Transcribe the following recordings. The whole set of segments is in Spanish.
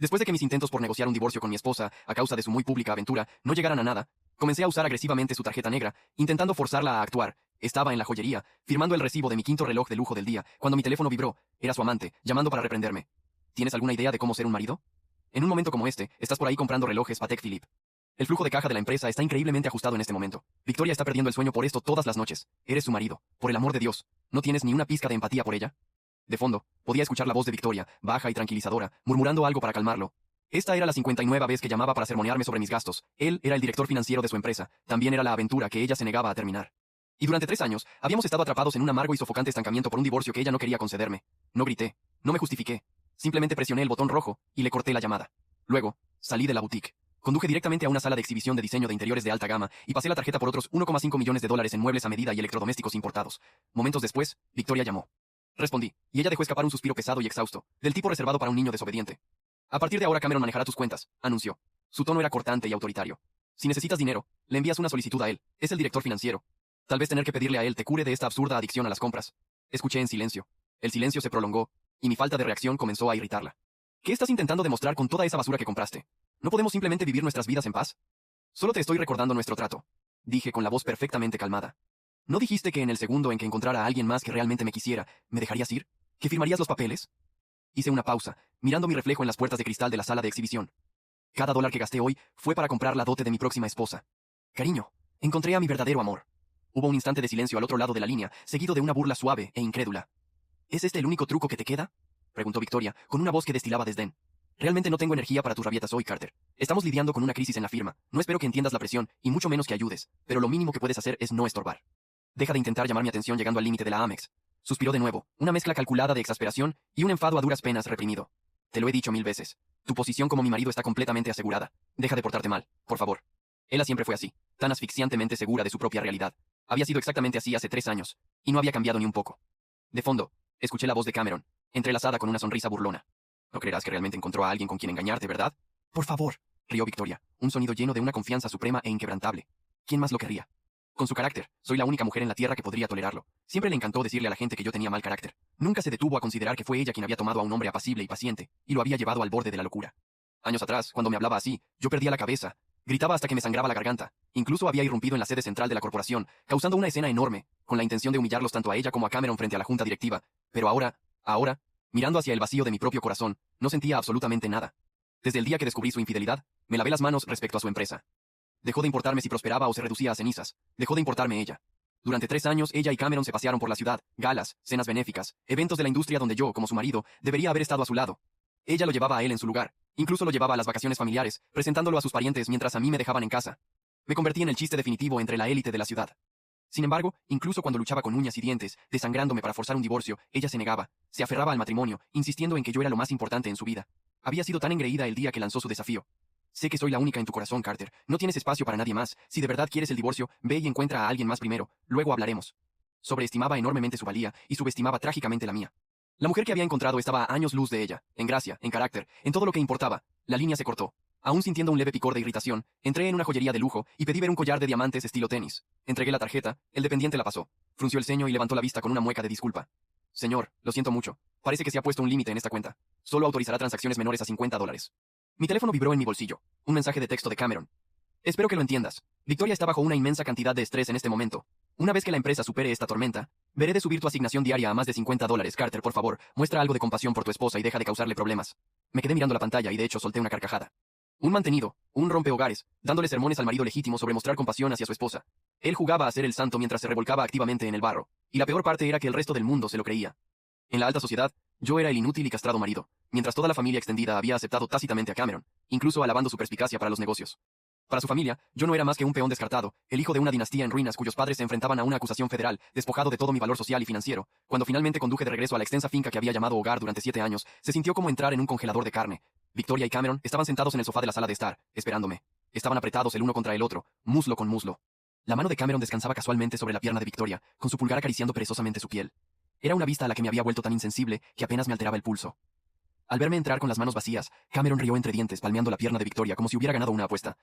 Después de que mis intentos por negociar un divorcio con mi esposa, a causa de su muy pública aventura, no llegaran a nada, comencé a usar agresivamente su tarjeta negra, intentando forzarla a actuar. Estaba en la joyería, firmando el recibo de mi quinto reloj de lujo del día, cuando mi teléfono vibró. Era su amante, llamando para reprenderme. ¿Tienes alguna idea de cómo ser un marido? En un momento como este, estás por ahí comprando relojes Patek Philippe. El flujo de caja de la empresa está increíblemente ajustado en este momento. Victoria está perdiendo el sueño por esto todas las noches. Eres su marido. Por el amor de Dios. ¿No tienes ni una pizca de empatía por ella? De fondo, podía escuchar la voz de Victoria, baja y tranquilizadora, murmurando algo para calmarlo. Esta era la 59ª vez que llamaba para sermonearme sobre mis gastos. Él era el director financiero de su empresa. También era la aventura que ella se negaba a terminar. Y durante 3 años, habíamos estado atrapados en un amargo y sofocante estancamiento por un divorcio que ella no quería concederme. No grité. No me justifiqué. Simplemente presioné el botón rojo y le corté la llamada. Luego, salí de la boutique. Conduje directamente a una sala de exhibición de diseño de interiores de alta gama y pasé la tarjeta por otros 1,5 millones de dólares en muebles a medida y electrodomésticos importados. Momentos después, Victoria llamó. Respondí, y ella dejó escapar un suspiro pesado y exhausto, del tipo reservado para un niño desobediente. A partir de ahora Cameron manejará tus cuentas, anunció. Su tono era cortante y autoritario. Si necesitas dinero, le envías una solicitud a él. Es el director financiero. Tal vez tener que pedirle a él te cure de esta absurda adicción a las compras. Escuché en silencio. El silencio se prolongó, y mi falta de reacción comenzó a irritarla. ¿Qué estás intentando demostrar con toda esa basura que compraste? ¿No podemos simplemente vivir nuestras vidas en paz? Solo te estoy recordando nuestro trato, dije con la voz perfectamente calmada. ¿No dijiste que en el segundo en que encontrara a alguien más que realmente me quisiera, me dejarías ir? ¿Que firmarías los papeles? Hice una pausa, mirando mi reflejo en las puertas de cristal de la sala de exhibición. Cada dólar que gasté hoy fue para comprar la dote de mi próxima esposa. Cariño, encontré a mi verdadero amor. Hubo un instante de silencio al otro lado de la línea, seguido de una burla suave e incrédula. ¿Es este el único truco que te queda?, preguntó Victoria, con una voz que destilaba desdén. Realmente no tengo energía para tus rabietas hoy, Carter. Estamos lidiando con una crisis en la firma. No espero que entiendas la presión, y mucho menos que ayudes, pero lo mínimo que puedes hacer es no estorbar. Deja de intentar llamar mi atención llegando al límite de la Amex. Suspiró de nuevo, una mezcla calculada de exasperación y un enfado a duras penas reprimido. Te lo he dicho 1000 veces. Tu posición como mi marido está completamente asegurada. Deja de portarte mal, por favor. Ella siempre fue así, tan asfixiantemente segura de su propia realidad. Había sido exactamente así hace 3 años, y no había cambiado ni un poco. De fondo, escuché la voz de Cameron, entrelazada con una sonrisa burlona. No creerás que realmente encontró a alguien con quien engañarte, ¿verdad? Por favor, rió Victoria, un sonido lleno de una confianza suprema e inquebrantable. ¿Quién más lo querría? Con su carácter, soy la única mujer en la tierra que podría tolerarlo. Siempre le encantó decirle a la gente que yo tenía mal carácter. Nunca se detuvo a considerar que fue ella quien había tomado a un hombre apacible y paciente, y lo había llevado al borde de la locura. Años atrás, cuando me hablaba así, yo perdía la cabeza. Gritaba hasta que me sangraba la garganta. Incluso había irrumpido en la sede central de la corporación, causando una escena enorme, con la intención de humillarlos tanto a ella como a Cameron frente a la junta directiva. Pero ahora, mirando hacia el vacío de mi propio corazón, no sentía absolutamente nada. Desde el día que descubrí su infidelidad, me lavé las manos respecto a su empresa. Dejó de importarme si prosperaba o se reducía a cenizas. Dejó de importarme ella. Durante 3 años, ella y Cameron se pasearon por la ciudad, galas, cenas benéficas, eventos de la industria donde yo, como su marido, debería haber estado a su lado. Ella lo llevaba a él en su lugar. Incluso lo llevaba a las vacaciones familiares, presentándolo a sus parientes mientras a mí me dejaban en casa. Me convertí en el chiste definitivo entre la élite de la ciudad. Sin embargo, incluso cuando luchaba con uñas y dientes, desangrándome para forzar un divorcio, ella se negaba, se aferraba al matrimonio, insistiendo en que yo era lo más importante en su vida. Había sido tan engreída el día que lanzó su desafío. Sé que soy la única en tu corazón, Carter. No tienes espacio para nadie más. Si de verdad quieres el divorcio, ve y encuentra a alguien más primero. Luego hablaremos. Sobreestimaba enormemente su valía y subestimaba trágicamente la mía. La mujer que había encontrado estaba a años luz de ella, en gracia, en carácter, en todo lo que importaba. La línea se cortó. Aún sintiendo un leve picor de irritación, entré en una joyería de lujo y pedí ver un collar de diamantes estilo tenis. Entregué la tarjeta, el dependiente la pasó. Frunció el ceño y levantó la vista con una mueca de disculpa. Señor, lo siento mucho. Parece que se ha puesto un límite en esta cuenta. Solo autorizará transacciones menores a $50. Mi teléfono vibró en mi bolsillo. Un mensaje de texto de Cameron. Espero que lo entiendas. Victoria está bajo una inmensa cantidad de estrés en este momento. Una vez que la empresa supere esta tormenta, veré de subir tu asignación diaria a más de $50. Carter, por favor, muestra algo de compasión por tu esposa y deja de causarle problemas. Me quedé mirando la pantalla y de hecho solté una carcajada. Un mantenido, un rompehogares, dándole sermones al marido legítimo sobre mostrar compasión hacia su esposa. Él jugaba a ser el santo mientras se revolcaba activamente en el barro, y la peor parte era que el resto del mundo se lo creía. En la alta sociedad, yo era el inútil y castrado marido, mientras toda la familia extendida había aceptado tácitamente a Cameron, incluso alabando su perspicacia para los negocios. Para su familia, yo no era más que un peón descartado, el hijo de una dinastía en ruinas cuyos padres se enfrentaban a una acusación federal, despojado de todo mi valor social y financiero. Cuando finalmente conduje de regreso a la extensa finca que había llamado hogar durante 7 años, se sintió como entrar en un congelador de carne. Victoria y Cameron estaban sentados en el sofá de la sala de estar, esperándome. Estaban apretados el uno contra el otro, muslo con muslo. La mano de Cameron descansaba casualmente sobre la pierna de Victoria, con su pulgar acariciando perezosamente su piel. Era una vista a la que me había vuelto tan insensible que apenas me alteraba el pulso. Al verme entrar con las manos vacías, Cameron rió entre dientes palmeando la pierna de Victoria como si hubiera ganado una apuesta.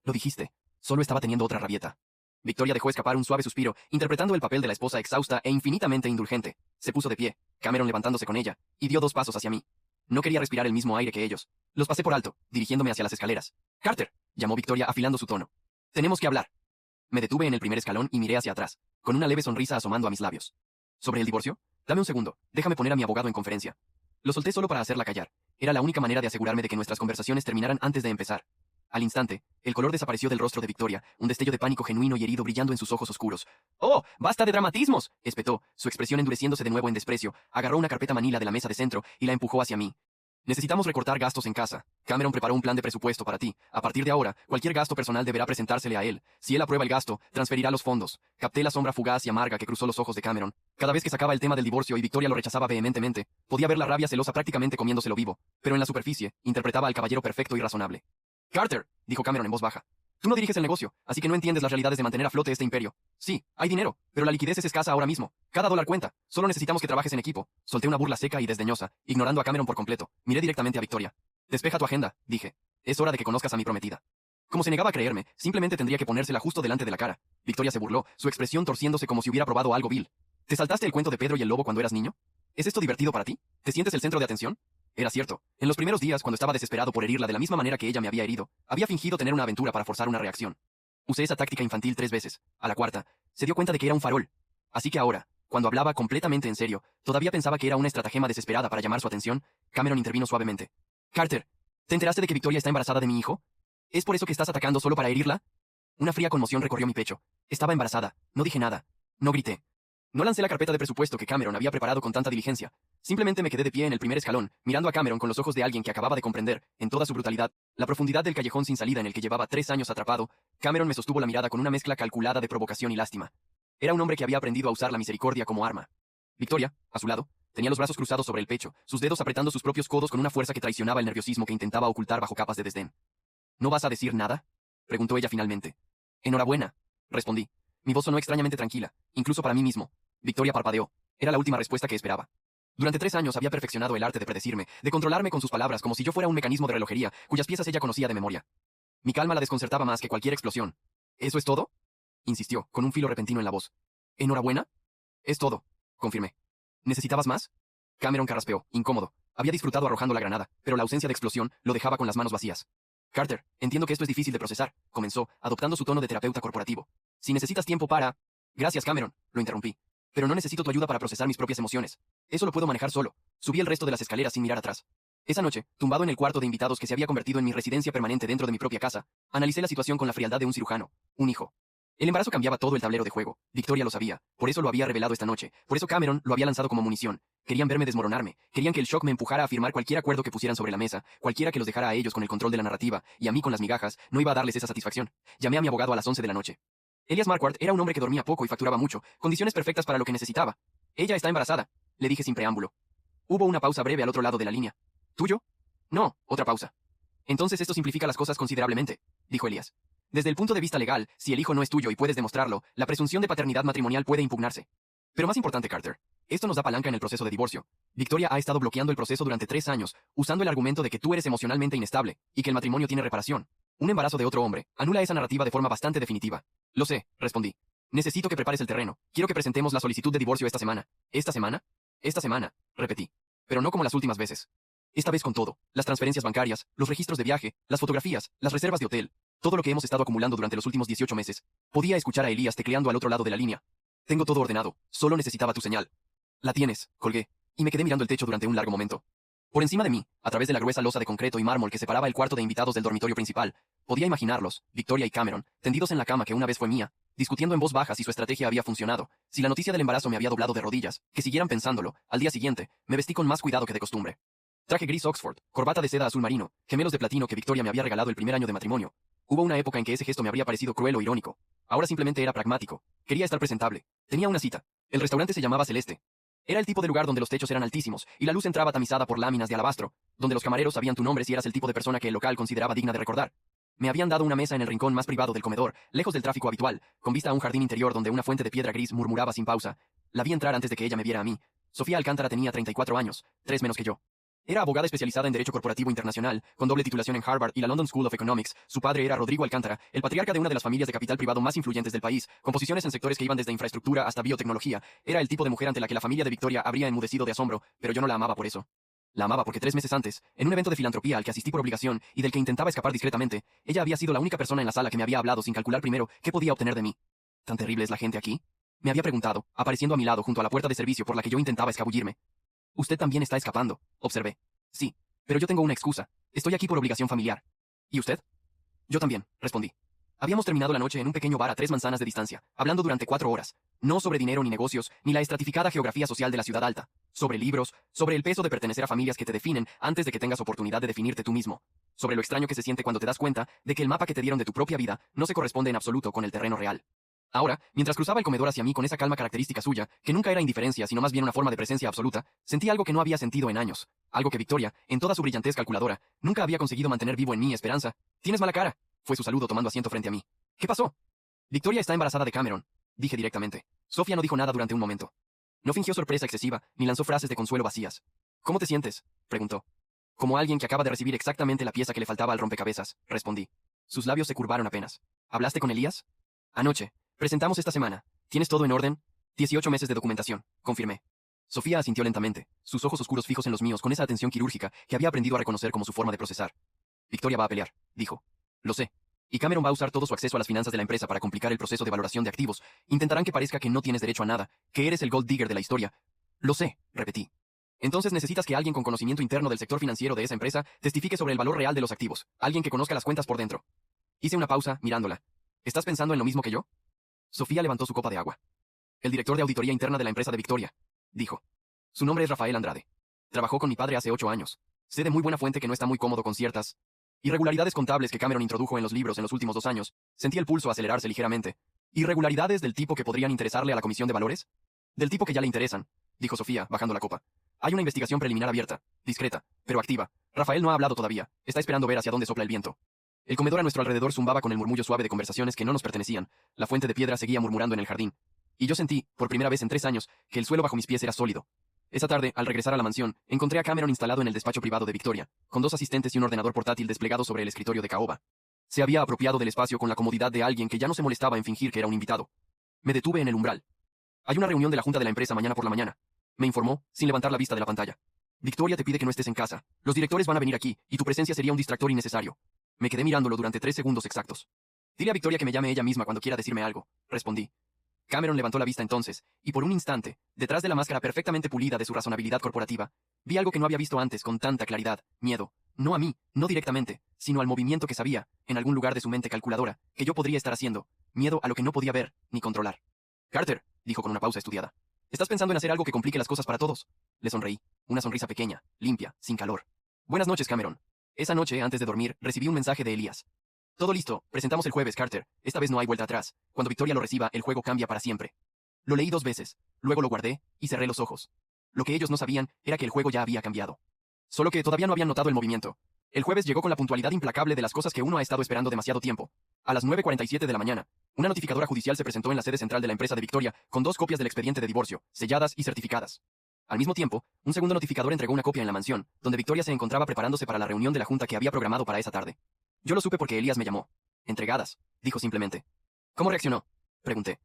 Lo dijiste. Solo estaba teniendo otra rabieta. Victoria dejó escapar un suave suspiro, interpretando el papel de la esposa exhausta e infinitamente indulgente. Se puso de pie, Cameron levantándose con ella, y dio 2 pasos hacia mí. No quería respirar el mismo aire que ellos. Los pasé por alto, dirigiéndome hacia las escaleras. Carter, llamó Victoria afilando su tono. Tenemos que hablar. Me detuve en el primer escalón y miré hacia atrás, con una leve sonrisa asomando a mis labios. ¿Sobre el divorcio? Dame un segundo, déjame poner a mi abogado en conferencia. Lo solté solo para hacerla callar. Era la única manera de asegurarme de que nuestras conversaciones terminaran antes de empezar. Al instante, el color desapareció del rostro de Victoria, un destello de pánico genuino y herido brillando en sus ojos oscuros. ¡Oh, basta de dramatismos!, espetó, su expresión endureciéndose de nuevo en desprecio. Agarró una carpeta manila de la mesa de centro y la empujó hacia mí. Necesitamos recortar gastos en casa. Cameron preparó un plan de presupuesto para ti. A partir de ahora, cualquier gasto personal deberá presentársele a él. Si él aprueba el gasto, transferirá los fondos. Capté la sombra fugaz y amarga que cruzó los ojos de Cameron. Cada vez que sacaba el tema del divorcio y Victoria lo rechazaba vehementemente, podía ver la rabia celosa prácticamente comiéndoselo vivo. Pero en la superficie, interpretaba al caballero perfecto y razonable. Carter, dijo Cameron en voz baja. Tú no diriges el negocio, así que no entiendes las realidades de mantener a flote este imperio. Sí, hay dinero, pero la liquidez es escasa ahora mismo. Cada dólar cuenta. Solo necesitamos que trabajes en equipo. Solté una burla seca y desdeñosa, ignorando a Cameron por completo. Miré directamente a Victoria. Despeja tu agenda, dije. Es hora de que conozcas a mi prometida. Como se negaba a creerme, simplemente tendría que ponérsela justo delante de la cara. Victoria se burló, su expresión torciéndose como si hubiera probado algo vil. ¿Te saltaste el cuento de Pedro y el lobo cuando eras niño? ¿Es esto divertido para ti? ¿Te sientes el centro de atención? Era cierto. En los primeros días, cuando estaba desesperado por herirla de la misma manera que ella me había herido, había fingido tener una aventura para forzar una reacción. Usé esa táctica infantil 3 veces. A la cuarta, se dio cuenta de que era un farol. Así que ahora, cuando hablaba completamente en serio, todavía pensaba que era una estratagema desesperada para llamar su atención. Cameron intervino suavemente. Carter, ¿te enteraste de que Victoria está embarazada de mi hijo? ¿Es por eso que estás atacando solo para herirla? Una fría conmoción recorrió mi pecho. Estaba embarazada. No dije nada. No grité. No lancé la carpeta de presupuesto que Cameron había preparado con tanta diligencia. Simplemente me quedé de pie en el primer escalón, mirando a Cameron con los ojos de alguien que acababa de comprender, en toda su brutalidad, la profundidad del callejón sin salida en el que llevaba 3 años atrapado. Cameron me sostuvo la mirada con una mezcla calculada de provocación y lástima. Era un hombre que había aprendido a usar la misericordia como arma. Victoria, a su lado, tenía los brazos cruzados sobre el pecho, sus dedos apretando sus propios codos con una fuerza que traicionaba el nerviosismo que intentaba ocultar bajo capas de desdén. ¿No vas a decir nada?, preguntó ella finalmente. Enhorabuena, respondí. Mi voz sonó extrañamente tranquila, incluso para mí mismo. Victoria parpadeó. Era la última respuesta que esperaba. Durante 3 años había perfeccionado el arte de predecirme, de controlarme con sus palabras como si yo fuera un mecanismo de relojería, cuyas piezas ella conocía de memoria. Mi calma la desconcertaba más que cualquier explosión. ¿Eso es todo?, insistió, con un filo repentino en la voz. ¿Enhorabuena? Es todo, confirmé. ¿Necesitabas más? Cameron carraspeó, incómodo. Había disfrutado arrojando la granada, pero la ausencia de explosión lo dejaba con las manos vacías. Carter, entiendo que esto es difícil de procesar, comenzó, adoptando su tono de terapeuta corporativo. Si necesitas tiempo para... Gracias, Cameron, lo interrumpí. Pero no necesito tu ayuda para procesar mis propias emociones. Eso lo puedo manejar solo. Subí el resto de las escaleras sin mirar atrás. Esa noche, tumbado en el cuarto de invitados que se había convertido en mi residencia permanente dentro de mi propia casa, analicé la situación con la frialdad de un cirujano, un hijo. El embarazo cambiaba todo el tablero de juego. Victoria lo sabía, por eso lo había revelado esta noche, por eso Cameron lo había lanzado como munición. Querían verme desmoronarme, querían que el shock me empujara a firmar cualquier acuerdo que pusieran sobre la mesa, cualquiera que los dejara a ellos con el control de la narrativa, y a mí con las migajas. No iba a darles esa satisfacción. Llamé a mi abogado a las 11 de la noche. Elias Marquardt era un hombre que dormía poco y facturaba mucho, condiciones perfectas para lo que necesitaba. Ella está embarazada, le dije sin preámbulo. Hubo una pausa breve al otro lado de la línea. ¿Tuyo? No, otra pausa. Entonces esto simplifica las cosas considerablemente, dijo Elias. Desde el punto de vista legal, si el hijo no es tuyo y puedes demostrarlo, la presunción de paternidad matrimonial puede impugnarse. Pero más importante, Carter, esto nos da palanca en el proceso de divorcio. Victoria ha estado bloqueando el proceso durante 3 años, usando el argumento de que tú eres emocionalmente inestable, y que el matrimonio tiene reparación. Un embarazo de otro hombre anula esa narrativa de forma bastante definitiva. Lo sé, respondí. Necesito que prepares el terreno. Quiero que presentemos la solicitud de divorcio esta semana. ¿Esta semana? Esta semana, repetí. Pero no como las últimas veces. Esta vez con todo. Las transferencias bancarias, los registros de viaje, las fotografías, las reservas de hotel. Todo lo que hemos estado acumulando durante los últimos 18 meses. Podía escuchar a Elías tecleando al otro lado de la línea. Tengo todo ordenado. Solo necesitaba tu señal. La tienes, colgué. Y me quedé mirando el techo durante un largo momento. Por encima de mí, a través de la gruesa losa de concreto y mármol que separaba el cuarto de invitados del dormitorio principal, podía imaginarlos, Victoria y Cameron, tendidos en la cama que una vez fue mía, discutiendo en voz baja si su estrategia había funcionado, si la noticia del embarazo me había doblado de rodillas, que siguieran pensándolo. Al día siguiente, me vestí con más cuidado que de costumbre. Traje gris Oxford, corbata de seda azul marino, gemelos de platino que Victoria me había regalado el primer año de matrimonio. Hubo una época en que ese gesto me habría parecido cruel o irónico. Ahora simplemente era pragmático. Quería estar presentable. Tenía una cita. El restaurante se llamaba Celeste. Era el tipo de lugar donde los techos eran altísimos y la luz entraba tamizada por láminas de alabastro, donde los camareros sabían tu nombre si eras el tipo de persona que el local consideraba digna de recordar. Me habían dado una mesa en el rincón más privado del comedor, lejos del tráfico habitual, con vista a un jardín interior donde una fuente de piedra gris murmuraba sin pausa. La vi entrar antes de que ella me viera a mí. Sofía Alcántara tenía 34 años, 3 menos que yo. Era abogada especializada en Derecho Corporativo Internacional, con doble titulación en Harvard y la London School of Economics. Su padre era Rodrigo Alcántara, el patriarca de una de las familias de capital privado más influyentes del país, con posiciones en sectores que iban desde infraestructura hasta biotecnología. Era el tipo de mujer ante la que la familia de Victoria habría enmudecido de asombro, pero yo no la amaba por eso. La amaba porque 3 meses antes, en un evento de filantropía al que asistí por obligación y del que intentaba escapar discretamente, ella había sido la única persona en la sala que me había hablado sin calcular primero qué podía obtener de mí. ¿Tan terrible es la gente aquí? Me había preguntado, apareciendo a mi lado junto a la puerta de servicio por la que yo intentaba escabullirme. Usted también está escapando, observé. Sí, pero yo tengo una excusa. Estoy aquí por obligación familiar. ¿Y usted? Yo también, respondí. Habíamos terminado la noche en un pequeño bar a 3 manzanas de distancia, hablando durante 4 horas. No sobre dinero ni negocios, ni la estratificada geografía social de la ciudad alta. Sobre libros, sobre el peso de pertenecer a familias que te definen antes de que tengas oportunidad de definirte tú mismo. Sobre lo extraño que se siente cuando te das cuenta de que el mapa que te dieron de tu propia vida no se corresponde en absoluto con el terreno real. Ahora, mientras cruzaba el comedor hacia mí con esa calma característica suya, que nunca era indiferencia sino más bien una forma de presencia absoluta, sentí algo que no había sentido en años. Algo que Victoria, en toda su brillantez calculadora, nunca había conseguido mantener vivo en mí esperanza. «Tienes mala cara», fue su saludo tomando asiento frente a mí. «¿Qué pasó?» «Victoria está embarazada de Cameron», dije directamente. Sofía no dijo nada durante un momento. No fingió sorpresa excesiva, ni lanzó frases de consuelo vacías. «¿Cómo te sientes?», preguntó. «Como alguien que acaba de recibir exactamente la pieza que le faltaba al rompecabezas», respondí. Sus labios se curvaron apenas. «¿Hablaste con Elías?» «Anoche. Presentamos esta semana. ¿Tienes todo en orden?» 18 meses de documentación, confirmé. Sofía asintió lentamente, sus ojos oscuros fijos en los míos con esa atención quirúrgica que había aprendido a reconocer como su forma de procesar. «Victoria va a pelear», dijo. «Lo sé. Y Cameron va a usar todo su acceso a las finanzas de la empresa para complicar el proceso de valoración de activos. Intentarán que parezca que no tienes derecho a nada, que eres el gold digger de la historia». «Lo sé», repetí. «Entonces necesitas que alguien con conocimiento interno del sector financiero de esa empresa testifique sobre el valor real de los activos. Alguien que conozca las cuentas por dentro». Hice una pausa, mirándola. «¿Estás pensando en lo mismo que yo?» Sofía levantó su copa de agua. «El director de auditoría interna de la empresa de Victoria», dijo. «Su nombre es Rafael Andrade. Trabajó con mi padre hace 8 años. Sé de muy buena fuente que no está muy cómodo con ciertas irregularidades contables que Cameron introdujo en los libros en los últimos 2 años. Sentí el pulso acelerarse ligeramente. ¿Irregularidades del tipo que podrían interesarle a la comisión de valores?» «Del tipo que ya le interesan», dijo Sofía, bajando la copa. «Hay una investigación preliminar abierta, discreta, pero activa. Rafael no ha hablado todavía. Está esperando ver hacia dónde sopla el viento». El comedor a nuestro alrededor zumbaba con el murmullo suave de conversaciones que no nos pertenecían. La fuente de piedra seguía murmurando en el jardín. Y yo sentí, por primera vez en 3 años, que el suelo bajo mis pies era sólido. Esa tarde, al regresar a la mansión, encontré a Cameron instalado en el despacho privado de Victoria, con 2 asistentes y un ordenador portátil desplegado sobre el escritorio de caoba. Se había apropiado del espacio con la comodidad de alguien que ya no se molestaba en fingir que era un invitado. Me detuve en el umbral. «Hay una reunión de la junta de la empresa mañana por la mañana», me informó, sin levantar la vista de la pantalla. «Victoria te pide que no estés en casa. Los directores van a venir aquí, y tu presencia sería un distractor innecesario». Me quedé mirándolo durante 3 segundos exactos. «Dile a Victoria que me llame ella misma cuando quiera decirme algo», respondí. Cameron levantó la vista entonces, y por un instante, detrás de la máscara perfectamente pulida de su razonabilidad corporativa, vi algo que no había visto antes con tanta claridad, miedo. No a mí, no directamente, sino al movimiento que sabía, en algún lugar de su mente calculadora, que yo podría estar haciendo, miedo a lo que no podía ver, ni controlar. «Carter», dijo con una pausa estudiada, «¿estás pensando en hacer algo que complique las cosas para todos?» Le sonreí, una sonrisa pequeña, limpia, sin calor. «Buenas noches, Cameron». Esa noche, antes de dormir, recibí un mensaje de Elías. «Todo listo, presentamos el jueves, Carter. Esta vez no hay vuelta atrás. Cuando Victoria lo reciba, el juego cambia para siempre». Lo leí 2 veces, luego lo guardé, y cerré los ojos. Lo que ellos no sabían era que el juego ya había cambiado. Solo que todavía no habían notado el movimiento. El jueves llegó con la puntualidad implacable de las cosas que uno ha estado esperando demasiado tiempo. A las 9:47 de la mañana, una notificadora judicial se presentó en la sede central de la empresa de Victoria, con 2 copias del expediente de divorcio, selladas y certificadas. Al mismo tiempo, un segundo notificador entregó una copia en la mansión, donde Victoria se encontraba preparándose para la reunión de la junta que había programado para esa tarde. Yo lo supe porque Elías me llamó. «Entregadas», dijo simplemente. «¿Cómo reaccionó?», pregunté.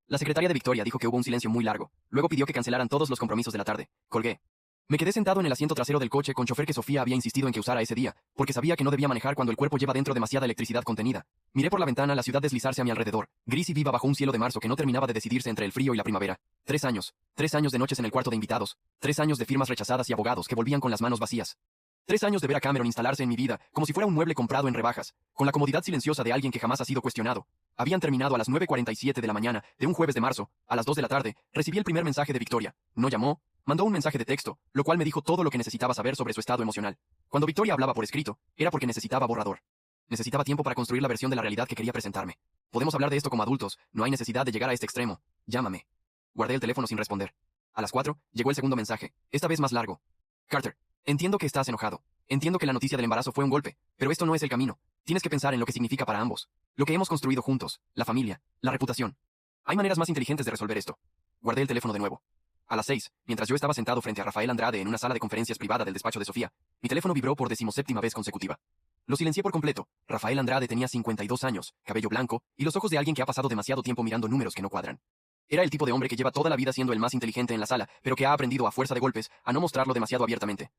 La secretaria de Victoria dijo que hubo un silencio muy largo. Luego pidió que cancelaran todos los compromisos de la tarde. Colgué. Me quedé sentado en el asiento trasero del coche con chofer que Sofía había insistido en que usara ese día, porque sabía que no debía manejar cuando el cuerpo lleva dentro demasiada electricidad contenida. Miré por la ventana la ciudad deslizarse a mi alrededor, gris y viva bajo un cielo de marzo que no terminaba de decidirse entre el frío y la primavera. 3 años. 3 años de noches en el cuarto de invitados. 3 años de firmas rechazadas y abogados que volvían con las manos vacías. 3 años de ver a Cameron instalarse en mi vida, como si fuera un mueble comprado en rebajas, con la comodidad silenciosa de alguien que jamás ha sido cuestionado. Habían terminado a las 9:47 de la mañana, de un jueves de marzo. A las 2 de la tarde, recibí el primer mensaje de Victoria. No llamó, mandó un mensaje de texto, lo cual me dijo todo lo que necesitaba saber sobre su estado emocional. Cuando Victoria hablaba por escrito, era porque necesitaba borrador. Necesitaba tiempo para construir la versión de la realidad que quería presentarme. Podemos hablar de esto como adultos, no hay necesidad de llegar a este extremo. Llámame. Guardé el teléfono sin responder. A las 4, llegó el segundo mensaje, esta vez más largo. Carter, entiendo que estás enojado. Entiendo que la noticia del embarazo fue un golpe, pero esto no es el camino. Tienes que pensar en lo que significa para ambos. Lo que hemos construido juntos, la familia, la reputación. Hay maneras más inteligentes de resolver esto. Guardé el teléfono de nuevo. A las 6, mientras yo estaba sentado frente a Rafael Andrade en una sala de conferencias privada del despacho de Sofía, mi teléfono vibró por 17ª vez consecutiva. Lo silencié por completo. Rafael Andrade tenía 52 años, cabello blanco, y los ojos de alguien que ha pasado demasiado tiempo mirando números que no cuadran. Era el tipo de hombre que lleva toda la vida siendo el más inteligente en la sala, pero que ha aprendido a fuerza de golpes a no mostrarlo demasiado abiertamente.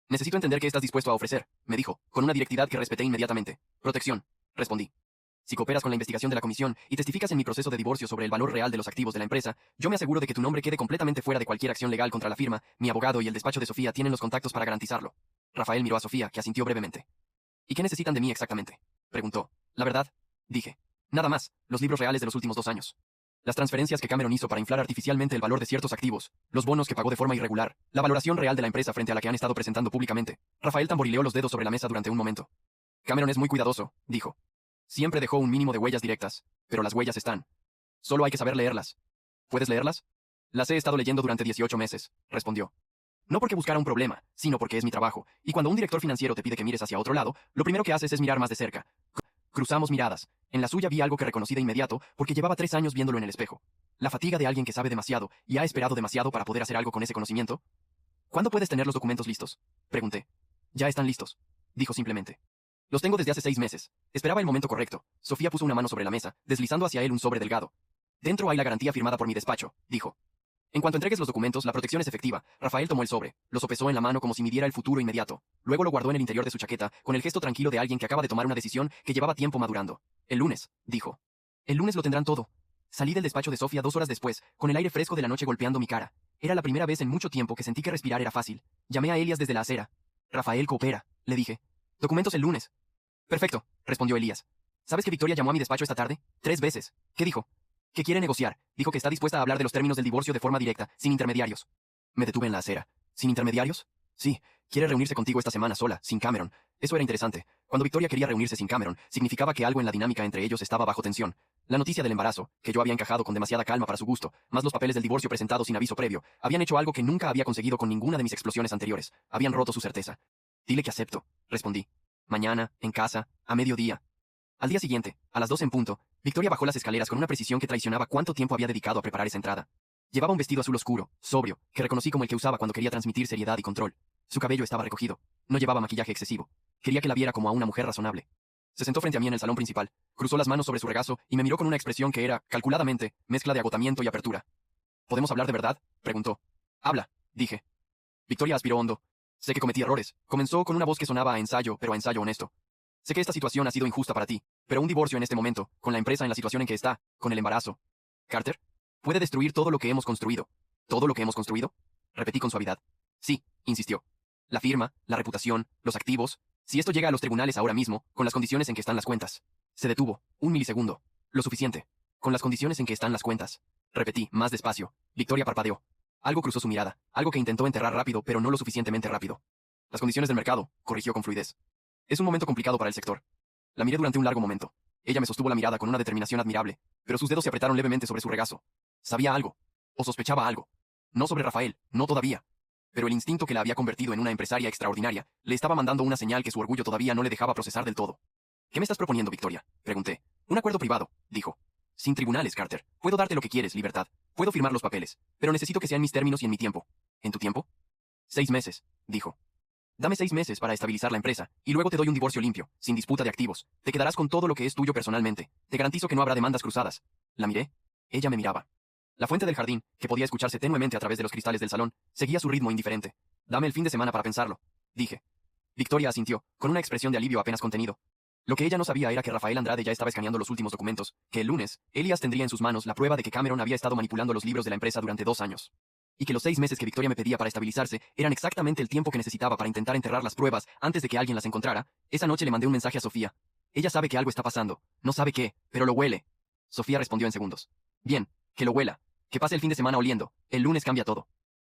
Necesito entender qué estás dispuesto a ofrecer, me dijo, con una directividad que respeté inmediatamente. Protección, respondí. Si cooperas con la investigación de la comisión y testificas en mi proceso de divorcio sobre el valor real de los activos de la empresa, yo me aseguro de que tu nombre quede completamente fuera de cualquier acción legal contra la firma. Mi abogado y el despacho de Sofía tienen los contactos para garantizarlo. Rafael miró a Sofía, que asintió brevemente. ¿Y qué necesitan de mí exactamente?, preguntó. La verdad, dije. Nada más, los libros reales de los últimos 2 años. Las transferencias que Cameron hizo para inflar artificialmente el valor de ciertos activos, los bonos que pagó de forma irregular, la valoración real de la empresa frente a la que han estado presentando públicamente. Rafael tamborileó los dedos sobre la mesa durante un momento. Cameron es muy cuidadoso, dijo. Siempre dejó un mínimo de huellas directas, pero las huellas están. Solo hay que saber leerlas. ¿Puedes leerlas? Las he estado leyendo durante 18 meses, respondió. No porque buscara un problema, sino porque es mi trabajo, y cuando un director financiero te pide que mires hacia otro lado, lo primero que haces es mirar más de cerca. Cruzamos miradas. En la suya vi algo que reconocí de inmediato, porque llevaba 3 años viéndolo en el espejo. La fatiga de alguien que sabe demasiado, y ha esperado demasiado para poder hacer algo con ese conocimiento. ¿Cuándo puedes tener los documentos listos?, pregunté. Ya están listos, dijo simplemente. Los tengo desde hace 6 meses. Esperaba el momento correcto. Sofía puso una mano sobre la mesa, deslizando hacia él un sobre delgado. Dentro hay la garantía firmada por mi despacho, dijo. En cuanto entregues los documentos, la protección es efectiva. Rafael tomó el sobre, lo sopesó en la mano como si midiera el futuro inmediato. Luego lo guardó en el interior de su chaqueta, con el gesto tranquilo de alguien que acaba de tomar una decisión que llevaba tiempo madurando. El lunes, dijo. El lunes lo tendrán todo. Salí del despacho de Sofía 2 horas después, con el aire fresco de la noche golpeando mi cara. Era la primera vez en mucho tiempo que sentí que respirar era fácil. Llamé a Elias desde la acera. Rafael coopera, le dije. Documentos el lunes. Perfecto, respondió Elías. ¿Sabes que Victoria llamó a mi despacho esta tarde? 3 veces. ¿Qué dijo? Que quiere negociar. Dijo que está dispuesta a hablar de los términos del divorcio de forma directa, sin intermediarios. Me detuve en la acera. ¿Sin intermediarios? Sí. Quiere reunirse contigo esta semana sola, sin Cameron. Eso era interesante. Cuando Victoria quería reunirse sin Cameron, significaba que algo en la dinámica entre ellos estaba bajo tensión. La noticia del embarazo, que yo había encajado con demasiada calma para su gusto, más los papeles del divorcio presentados sin aviso previo, habían hecho algo que nunca había conseguido con ninguna de mis explosiones anteriores. Habían roto su certeza. Dile que acepto, respondí. Mañana, en casa, a mediodía. Al día siguiente, a las 2 en punto, Victoria bajó las escaleras con una precisión que traicionaba cuánto tiempo había dedicado a preparar esa entrada. Llevaba un vestido azul oscuro, sobrio, que reconocí como el que usaba cuando quería transmitir seriedad y control. Su cabello estaba recogido. No llevaba maquillaje excesivo. Quería que la viera como a una mujer razonable. Se sentó frente a mí en el salón principal, cruzó las manos sobre su regazo y me miró con una expresión que era, calculadamente, mezcla de agotamiento y apertura. ¿Podemos hablar de verdad?, preguntó. Habla, dije. Victoria aspiró hondo. Sé que cometí errores. Comenzó con una voz que sonaba a ensayo, pero a ensayo honesto. Sé que esta situación ha sido injusta para ti, pero un divorcio en este momento, con la empresa en la situación en que está, con el embarazo. Carter, puede destruir todo lo que hemos construido. ¿Todo lo que hemos construido? Repetí con suavidad. Sí, insistió. La firma, la reputación, los activos. Si esto llega a los tribunales ahora mismo, con las condiciones en que están las cuentas. Se detuvo. 1 milisegundo. Lo suficiente. Con las condiciones en que están las cuentas. Repetí, más despacio. Victoria parpadeó. Algo cruzó su mirada, algo que intentó enterrar rápido, pero no lo suficientemente rápido. Las condiciones del mercado, corrigió con fluidez. Es un momento complicado para el sector. La miré durante un largo momento. Ella me sostuvo la mirada con una determinación admirable, pero sus dedos se apretaron levemente sobre su regazo. Sabía algo. O sospechaba algo. No sobre Rafael, no todavía. Pero el instinto que la había convertido en una empresaria extraordinaria le estaba mandando una señal que su orgullo todavía no le dejaba procesar del todo. ¿Qué me estás proponiendo, Victoria?, pregunté. Un acuerdo privado, dijo. Sin tribunales, Carter. Puedo darte lo que quieres, libertad. Puedo firmar los papeles, pero necesito que sean mis términos y en mi tiempo. ¿En tu tiempo? 6 meses, dijo. Dame 6 meses para estabilizar la empresa, y luego te doy un divorcio limpio, sin disputa de activos. Te quedarás con todo lo que es tuyo personalmente. Te garantizo que no habrá demandas cruzadas. La miré. Ella me miraba. La fuente del jardín, que podía escucharse tenuemente a través de los cristales del salón, seguía su ritmo indiferente. Dame el fin de semana para pensarlo, dije. Victoria asintió, con una expresión de alivio apenas contenido. Lo que ella no sabía era que Rafael Andrade ya estaba escaneando los últimos documentos, que el lunes, Elias tendría en sus manos la prueba de que Cameron había estado manipulando los libros de la empresa durante 2 años. Y que los 6 meses que Victoria me pedía para estabilizarse eran exactamente el tiempo que necesitaba para intentar enterrar las pruebas antes de que alguien las encontrara. Esa noche le mandé un mensaje a Sofía. Ella sabe que algo está pasando. No sabe qué, pero lo huele. Sofía respondió en segundos. Bien, que lo huela. Que pase el fin de semana oliendo. El lunes cambia todo.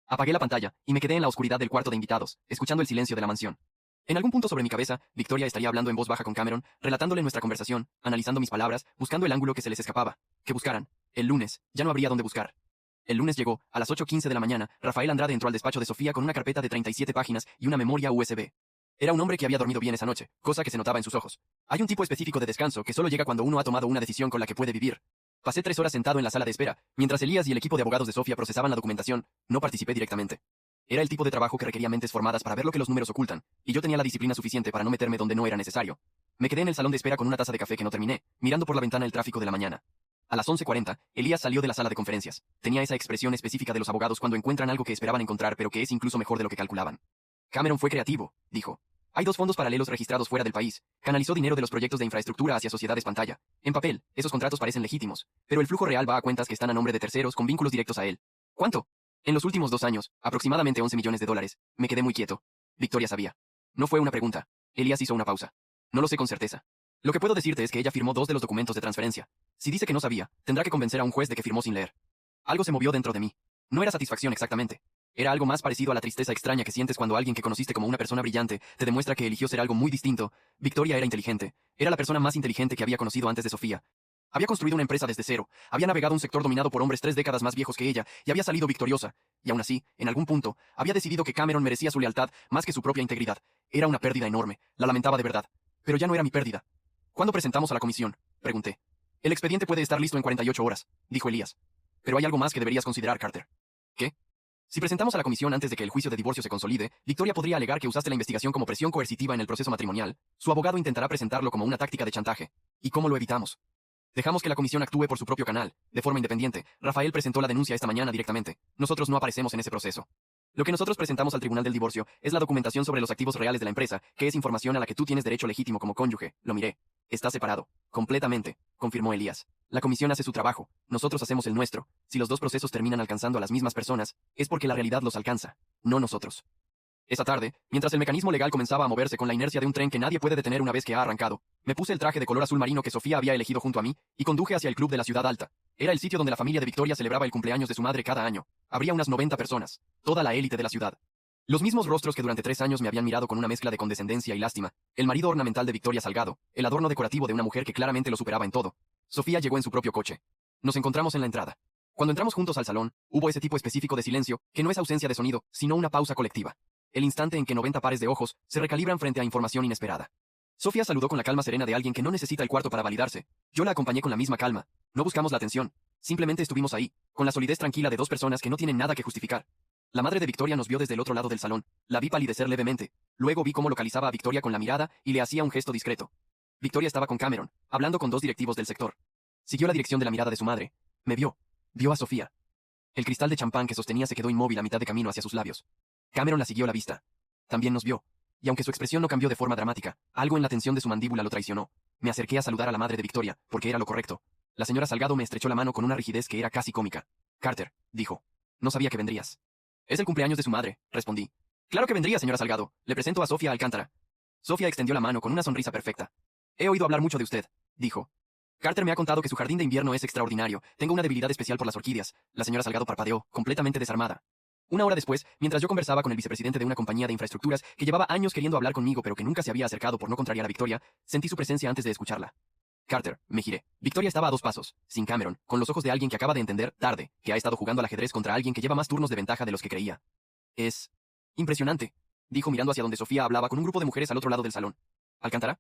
Apagué la pantalla y me quedé en la oscuridad del cuarto de invitados, escuchando el silencio de la mansión. En algún punto sobre mi cabeza, Victoria estaría hablando en voz baja con Cameron, relatándole nuestra conversación, analizando mis palabras, buscando el ángulo que se les escapaba. Que buscaran. El lunes, ya no habría dónde buscar. El lunes llegó, a las 8:15 de la mañana, Rafael Andrade entró al despacho de Sofía con una carpeta de 37 páginas y una memoria USB. Era un hombre que había dormido bien esa noche, cosa que se notaba en sus ojos. Hay un tipo específico de descanso que solo llega cuando uno ha tomado una decisión con la que puede vivir. Pasé 3 horas sentado en la sala de espera, mientras Elías y el equipo de abogados de Sofía procesaban la documentación. No participé directamente. Era el tipo de trabajo que requería mentes formadas para ver lo que los números ocultan, y yo tenía la disciplina suficiente para no meterme donde no era necesario. Me quedé en el salón de espera con una taza de café que no terminé, mirando por la ventana el tráfico de la mañana. A las 11:40, Elías salió de la sala de conferencias. Tenía esa expresión específica de los abogados cuando encuentran algo que esperaban encontrar pero que es incluso mejor de lo que calculaban. Cameron fue creativo, dijo. Hay dos fondos paralelos registrados fuera del país. Canalizó dinero de los proyectos de infraestructura hacia sociedades pantalla. En papel, esos contratos parecen legítimos, pero el flujo real va a cuentas que están a nombre de terceros con vínculos directos a él. ¿Cuánto? En los últimos 2 años, aproximadamente 11 millones de dólares. Me quedé muy quieto. Victoria sabía. No fue una pregunta. Elías hizo una pausa. No lo sé con certeza. Lo que puedo decirte es que ella firmó 2 de los documentos de transferencia. Si dice que no sabía, tendrá que convencer a un juez de que firmó sin leer. Algo se movió dentro de mí. No era satisfacción exactamente. Era algo más parecido a la tristeza extraña que sientes cuando alguien que conociste como una persona brillante te demuestra que eligió ser algo muy distinto. Victoria era inteligente. Era la persona más inteligente que había conocido antes de Sofía. Había construido una empresa desde cero, había navegado un sector dominado por hombres 3 décadas más viejos que ella, y había salido victoriosa. Y aún así, en algún punto, había decidido que Cameron merecía su lealtad más que su propia integridad. Era una pérdida enorme, la lamentaba de verdad. Pero ya no era mi pérdida. ¿Cuándo presentamos a la comisión?, pregunté. El expediente puede estar listo en 48 horas, dijo Elías. Pero hay algo más que deberías considerar, Carter. ¿Qué? Si presentamos a la comisión antes de que el juicio de divorcio se consolide, Victoria podría alegar que usaste la investigación como presión coercitiva en el proceso matrimonial. Su abogado intentará presentarlo como una táctica de chantaje. ¿Y cómo lo evitamos? Dejamos que la comisión actúe por su propio canal, de forma independiente. Rafael presentó la denuncia esta mañana directamente. Nosotros no aparecemos en ese proceso. Lo que nosotros presentamos al Tribunal del Divorcio es la documentación sobre los activos reales de la empresa, que es información a la que tú tienes derecho legítimo como cónyuge. Lo miré. Está separado. Completamente, confirmó Elías. La comisión hace su trabajo. Nosotros hacemos el nuestro. Si los dos procesos terminan alcanzando a las mismas personas, es porque la realidad los alcanza, no nosotros. Esa tarde, mientras el mecanismo legal comenzaba a moverse con la inercia de un tren que nadie puede detener una vez que ha arrancado, me puse el traje de color azul marino que Sofía había elegido junto a mí, y conduje hacia el club de la ciudad alta. Era el sitio donde la familia de Victoria celebraba el cumpleaños de su madre cada año. Habría unas 90 personas, toda la élite de la ciudad. Los mismos rostros que durante 3 años me habían mirado con una mezcla de condescendencia y lástima. El marido ornamental de Victoria Salgado, el adorno decorativo de una mujer que claramente lo superaba en todo. Sofía llegó en su propio coche. Nos encontramos en la entrada. Cuando entramos juntos al salón, hubo ese tipo específico de silencio, que no es ausencia de sonido, sino una pausa colectiva. El instante en que 90 pares de ojos se recalibran frente a información inesperada. Sofía saludó con la calma serena de alguien que no necesita el cuarto para validarse. Yo la acompañé con la misma calma. No buscamos la atención. Simplemente estuvimos ahí, con la solidez tranquila de 2 personas que no tienen nada que justificar. La madre de Victoria nos vio desde el otro lado del salón. La vi palidecer levemente. Luego vi cómo localizaba a Victoria con la mirada y le hacía un gesto discreto. Victoria estaba con Cameron, hablando con 2 directivos del sector. Siguió la dirección de la mirada de su madre. Me vio. Vio a Sofía. El cristal de champán que sostenía se quedó inmóvil a mitad de camino hacia sus labios. Cameron la siguió la vista. También nos vio. Y aunque su expresión no cambió de forma dramática, algo en la tensión de su mandíbula lo traicionó. Me acerqué a saludar a la madre de Victoria, porque era lo correcto. La señora Salgado me estrechó la mano con una rigidez que era casi cómica. Carter, dijo. No sabía que vendrías. Es el cumpleaños de su madre, respondí. Claro que vendría, señora Salgado. Le presento a Sofía Alcántara. Sofía extendió la mano con una sonrisa perfecta. He oído hablar mucho de usted, dijo. Carter me ha contado que su jardín de invierno es extraordinario. Tengo una debilidad especial por las orquídeas. La señora Salgado parpadeó, completamente desarmada. Una hora después, mientras yo conversaba con el vicepresidente de una compañía de infraestructuras que llevaba años queriendo hablar conmigo pero que nunca se había acercado por no contrariar a Victoria, sentí su presencia antes de escucharla. Carter, me giré. Victoria estaba a 2 pasos, sin Cameron, con los ojos de alguien que acaba de entender, tarde, que ha estado jugando al ajedrez contra alguien que lleva más turnos de ventaja de los que creía. Es impresionante, dijo mirando hacia donde Sofía hablaba con un grupo de mujeres al otro lado del salón. ¿Alcántara?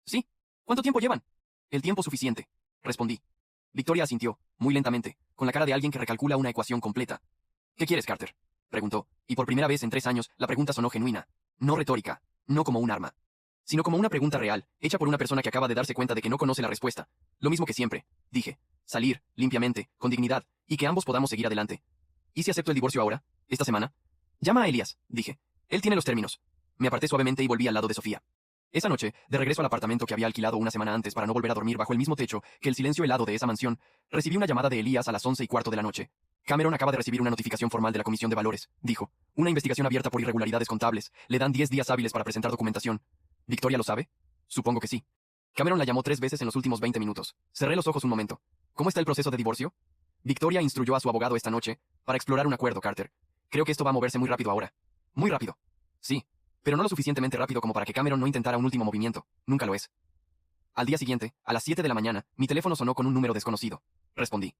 Sí. ¿Cuánto tiempo llevan? El tiempo suficiente, respondí. Victoria asintió, muy lentamente, con la cara de alguien que recalcula una ecuación completa. ¿Qué quieres, Carter?, preguntó, y por primera vez en 3 años la pregunta sonó genuina, no retórica, no como un arma, sino como una pregunta real, hecha por una persona que acaba de darse cuenta de que no conoce la respuesta. Lo mismo que siempre, dije, salir, limpiamente, con dignidad, y que ambos podamos seguir adelante. ¿Y si acepto el divorcio ahora, esta semana? Llama a Elías, dije. Él tiene los términos. Me aparté suavemente y volví al lado de Sofía. Esa noche, de regreso al apartamento que había alquilado una semana antes para no volver a dormir bajo el mismo techo que el silencio helado de esa mansión, recibí una llamada de Elías a las 11:15 de la noche. Cameron acaba de recibir una notificación formal de la Comisión de Valores, dijo. Una investigación abierta por irregularidades contables. Le dan 10 días hábiles para presentar documentación. ¿Victoria lo sabe? Supongo que sí. Cameron la llamó 3 veces en los últimos 20 minutos. Cerré los ojos un momento. ¿Cómo está el proceso de divorcio? Victoria instruyó a su abogado esta noche para explorar un acuerdo, Carter. Creo que esto va a moverse muy rápido ahora. Muy rápido. Sí, pero no lo suficientemente rápido como para que Cameron no intentara un último movimiento. Nunca lo es. Al día siguiente, a las 7 de la mañana, mi teléfono sonó con un número desconocido. Respondí.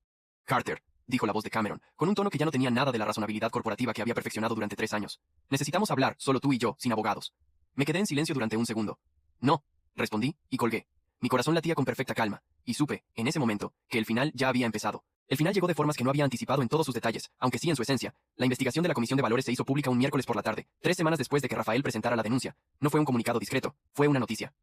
Carter, dijo la voz de Cameron, con un tono que ya no tenía nada de la razonabilidad corporativa que había perfeccionado durante 3 años. Necesitamos hablar, solo tú y yo, sin abogados. Me quedé en silencio durante un segundo. No, respondí, y colgué. Mi corazón latía con perfecta calma, y supe, en ese momento, que el final ya había empezado. El final llegó de formas que no había anticipado en todos sus detalles, aunque sí en su esencia. La investigación de la Comisión de Valores se hizo pública un miércoles por la tarde, 3 semanas después de que Rafael presentara la denuncia. No fue un comunicado discreto, fue una noticia.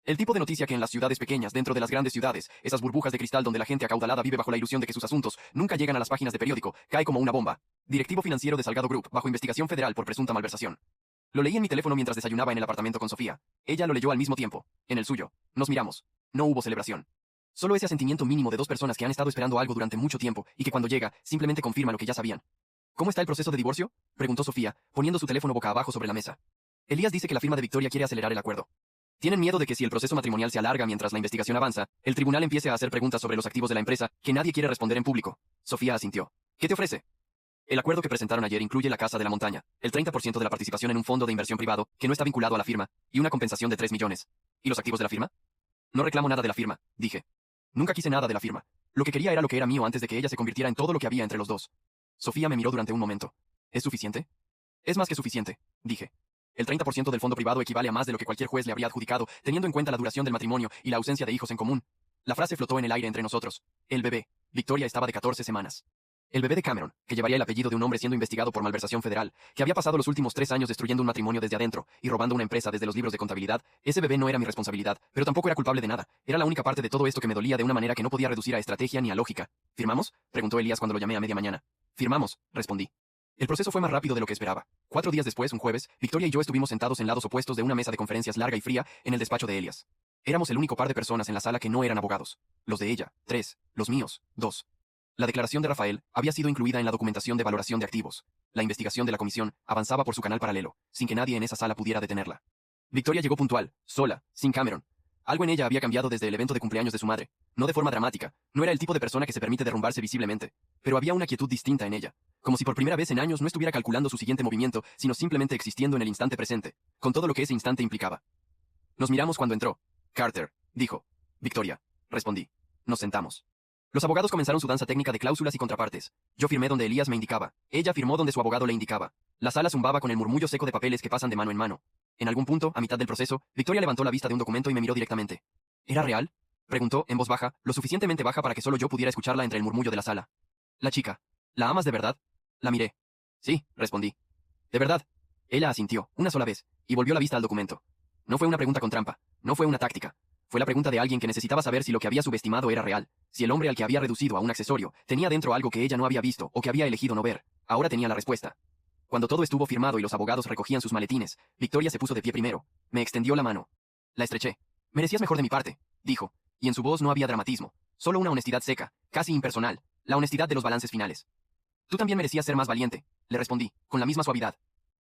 El tipo de noticia que en las ciudades pequeñas, dentro de las grandes ciudades, esas burbujas de cristal donde la gente acaudalada vive bajo la ilusión de que sus asuntos nunca llegan a las páginas de periódico, cae como una bomba. Directivo financiero de Salgado Group, bajo investigación federal por presunta malversación. Lo leí en mi teléfono mientras desayunaba en el apartamento con Sofía. Ella lo leyó al mismo tiempo, en el suyo. Nos miramos. No hubo celebración. Solo ese asentimiento mínimo de dos personas que han estado esperando algo durante mucho tiempo y que cuando llega, simplemente confirma lo que ya sabían. ¿Cómo está el proceso de divorcio?, preguntó Sofía, poniendo su teléfono boca abajo sobre la mesa. Elías dice que la firma de Victoria quiere acelerar el acuerdo. Tienen miedo de que si el proceso matrimonial se alarga mientras la investigación avanza, el tribunal empiece a hacer preguntas sobre los activos de la empresa que nadie quiere responder en público. Sofía asintió. ¿Qué te ofrece? El acuerdo que presentaron ayer incluye la casa de la montaña, el 30% de la participación en un fondo de inversión privado que no está vinculado a la firma, y una compensación de 3 millones. ¿Y los activos de la firma? No reclamo nada de la firma, dije. Nunca quise nada de la firma. Lo que quería era lo que era mío antes de que ella se convirtiera en todo lo que había entre los dos. Sofía me miró durante un momento. ¿Es suficiente? Es más que suficiente, dije. El 30% del fondo privado equivale a más de lo que cualquier juez le habría adjudicado, teniendo en cuenta la duración del matrimonio y la ausencia de hijos en común. La frase flotó en el aire entre nosotros. El bebé. Victoria estaba de 14 semanas. El bebé de Cameron, que llevaría el apellido de un hombre siendo investigado por malversación federal, que había pasado los últimos 3 años destruyendo un matrimonio desde adentro y robando una empresa desde los libros de contabilidad, ese bebé no era mi responsabilidad, pero tampoco era culpable de nada. Era la única parte de todo esto que me dolía de una manera que no podía reducir a estrategia ni a lógica. ¿Firmamos?, preguntó Elías cuando lo llamé a media mañana. Firmamos, respondí. El proceso fue más rápido de lo que esperaba. 4 días después, un jueves, Victoria y yo estuvimos sentados en lados opuestos de una mesa de conferencias larga y fría en el despacho de Elías. Éramos el único par de personas en la sala que no eran abogados. Los de ella, 3, los míos, 2. La declaración de Rafael había sido incluida en la documentación de valoración de activos. La investigación de la comisión avanzaba por su canal paralelo, sin que nadie en esa sala pudiera detenerla. Victoria llegó puntual, sola, sin Cameron. Algo en ella había cambiado desde el evento de cumpleaños de su madre. No de forma dramática, no era el tipo de persona que se permite derrumbarse visiblemente, pero había una quietud distinta en ella, como si por primera vez en años no estuviera calculando su siguiente movimiento, sino simplemente existiendo en el instante presente, con todo lo que ese instante implicaba. Nos miramos cuando entró. Carter, dijo. Victoria, respondí. Nos sentamos. Los abogados comenzaron su danza técnica de cláusulas y contrapartes. Yo firmé donde Elías me indicaba. Ella firmó donde su abogado le indicaba. La sala zumbaba con el murmullo seco de papeles que pasan de mano en mano. En algún punto, a mitad del proceso, Victoria levantó la vista de un documento y me miró directamente. ¿Era real?, preguntó, en voz baja, lo suficientemente baja para que solo yo pudiera escucharla entre el murmullo de la sala. La chica. ¿La amas de verdad? La miré. Sí, respondí. ¿De verdad? Ella asintió, una sola vez, y volvió la vista al documento. No fue una pregunta con trampa, no fue una táctica. Fue la pregunta de alguien que necesitaba saber si lo que había subestimado era real, si el hombre al que había reducido a un accesorio tenía dentro algo que ella no había visto o que había elegido no ver. Ahora tenía la respuesta. Cuando todo estuvo firmado y los abogados recogían sus maletines, Victoria se puso de pie primero. Me extendió la mano. La estreché. Merecías mejor de mi parte, dijo, y en su voz no había dramatismo, solo una honestidad seca, casi impersonal, la honestidad de los balances finales. Tú también merecías ser más valiente, le respondí, con la misma suavidad.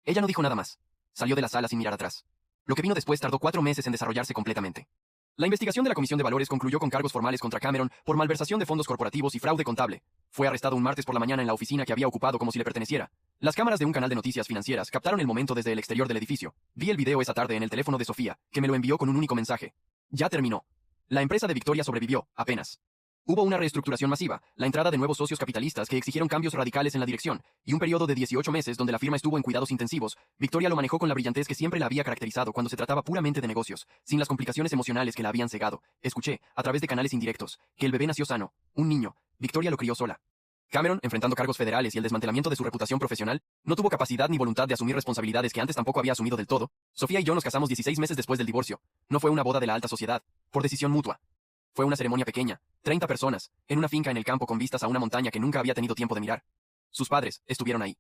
Ella no dijo nada más. Salió de la sala sin mirar atrás. Lo que vino después tardó 4 meses en desarrollarse completamente. La investigación de la Comisión de Valores concluyó con cargos formales contra Cameron por malversación de fondos corporativos y fraude contable. Fue arrestado un martes por la mañana en la oficina que había ocupado como si le perteneciera. Las cámaras de un canal de noticias financieras captaron el momento desde el exterior del edificio. Vi el video esa tarde en el teléfono de Sofía, que me lo envió con un único mensaje. Ya terminó. La empresa de Victoria sobrevivió, apenas. Hubo una reestructuración masiva, la entrada de nuevos socios capitalistas que exigieron cambios radicales en la dirección, y un periodo de 18 meses donde la firma estuvo en cuidados intensivos. Victoria lo manejó con la brillantez que siempre la había caracterizado cuando se trataba puramente de negocios, sin las complicaciones emocionales que la habían cegado. Escuché, a través de canales indirectos, que el bebé nació sano, un niño. Victoria lo crió sola. Cameron, enfrentando cargos federales y el desmantelamiento de su reputación profesional, no tuvo capacidad ni voluntad de asumir responsabilidades que antes tampoco había asumido del todo. Sofía y yo nos casamos 16 meses después del divorcio. No fue una boda de la alta sociedad, por decisión mutua. Fue una ceremonia pequeña, 30 personas, en una finca en el campo con vistas a una montaña que nunca había tenido tiempo de mirar. Sus padres estuvieron ahí.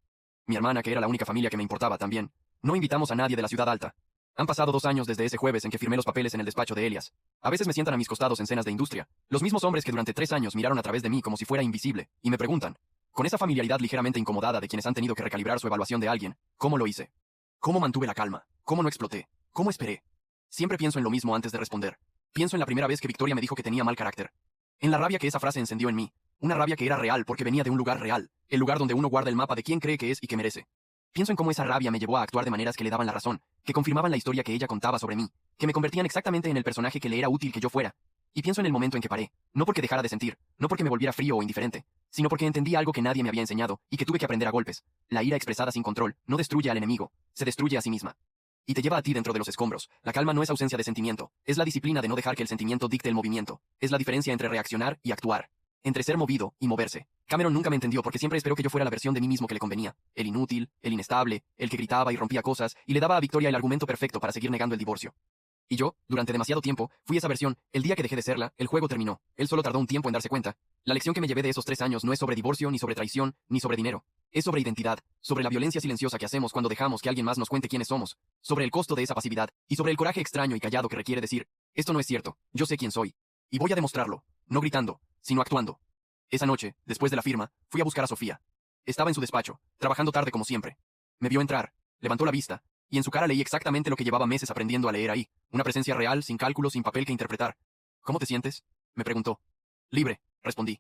Mi hermana, que era la única familia que me importaba, también. No invitamos a nadie de la ciudad alta. Han pasado 2 años desde ese jueves en que firmé los papeles en el despacho de Elías. A veces me sientan a mis costados en cenas de industria. Los mismos hombres que durante 3 años miraron a través de mí como si fuera invisible, y me preguntan, con esa familiaridad ligeramente incomodada de quienes han tenido que recalibrar su evaluación de alguien, ¿cómo lo hice? ¿Cómo mantuve la calma? ¿Cómo no exploté? ¿Cómo esperé? Siempre pienso en lo mismo antes de responder. Pienso en la primera vez que Victoria me dijo que tenía mal carácter. En la rabia que esa frase encendió en mí. Una rabia que era real porque venía de un lugar real. El lugar donde uno guarda el mapa de quién cree que es y que merece. Pienso en cómo esa rabia me llevó a actuar de maneras que le daban la razón, que confirmaban la historia que ella contaba sobre mí, que me convertían exactamente en el personaje que le era útil que yo fuera. Y pienso en el momento en que paré, no porque dejara de sentir, no porque me volviera frío o indiferente, sino porque entendí algo que nadie me había enseñado y que tuve que aprender a golpes. La ira expresada sin control no destruye al enemigo, se destruye a sí misma. Y te lleva a ti dentro de los escombros. La calma no es ausencia de sentimiento, es la disciplina de no dejar que el sentimiento dicte el movimiento. Es la diferencia entre reaccionar y actuar. Entre ser movido y moverse. Cameron nunca me entendió porque siempre esperó que yo fuera la versión de mí mismo que le convenía. El inútil, el inestable, el que gritaba y rompía cosas, y le daba a Victoria el argumento perfecto para seguir negando el divorcio. Y yo, durante demasiado tiempo, fui esa versión. El día que dejé de serla, el juego terminó. Él solo tardó un tiempo en darse cuenta. La lección que me llevé de esos 3 años no es sobre divorcio, ni sobre traición, ni sobre dinero. Es sobre identidad, sobre la violencia silenciosa que hacemos cuando dejamos que alguien más nos cuente quiénes somos, sobre el costo de esa pasividad, y sobre el coraje extraño y callado que requiere decir, esto no es cierto, yo sé quién soy. Y voy a demostrarlo, no gritando, sino actuando. Esa noche, después de la firma, fui a buscar a Sofía. Estaba en su despacho, trabajando tarde como siempre. Me vio entrar, levantó la vista, y en su cara leí exactamente lo que llevaba meses aprendiendo a leer ahí, una presencia real, sin cálculo, sin papel que interpretar. ¿Cómo te sientes? Me preguntó. Libre, respondí.